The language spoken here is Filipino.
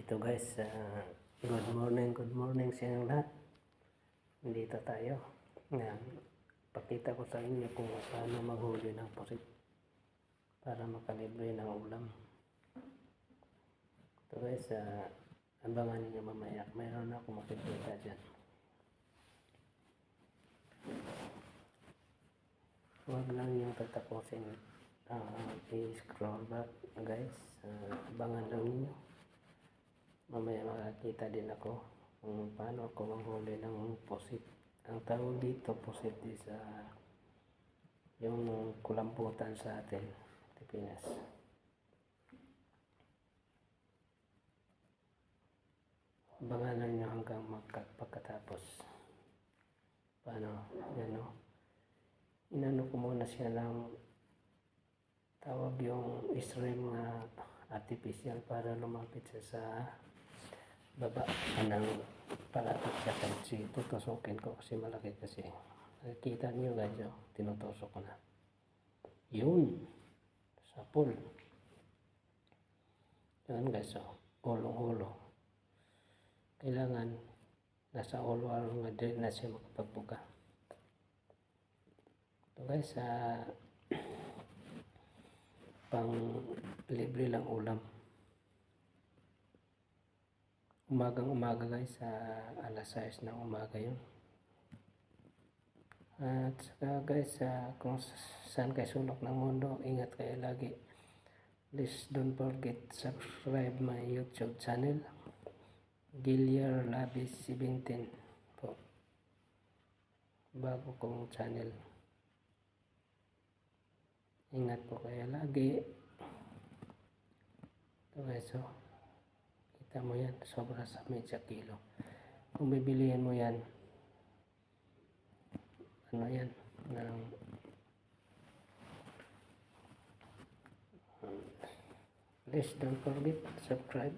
Ito guys, good morning sa inyong lahat. Dito tayo. Yan. Pakita ko sa inyo kung paano maghuli ng pusit para makalibre ng ulam. Ito guys, abangan niyo mamaya. Mayroon ako makikita dyan. Huwag lang yung tatapusin. I-scroll back guys. Abangan lang niyo. Mamaya makakita din ako kung paano ako manghuli ng pusit. Ang tawag dito pusit is yung kulamputan sa atin, Pilipinas. Abangan nyo hanggang pagkatapos. Paano? Yan o. Inano ko muna siya ng tawag yung stream na artificial para lumapit siya sa baba ng palapit siya kasi tutusukin ko kasi malaki kasi. Nakikita niyo guys, tinutusok ko na. Yun. Sa pool. Yan guys, ulong-ulo. Kailangan nasa ulo-ulo nga din na siya makapagbuka. Ito guys, pang libre lang ulam. Umaga guys, alas 6 ng umaga yun. At saka guys, kung saan kayo sulok ng mundo, ingat kayo lagi. Please don't forget subscribe my YouTube channel, Giliar Labis 17 po. Bago kong channel. Ingat po kayo lagi. Ito guys, kita mo yan, sobra sa media kilo. Kung bibilihin mo yan, ano yan, ng please don't forget subscribe.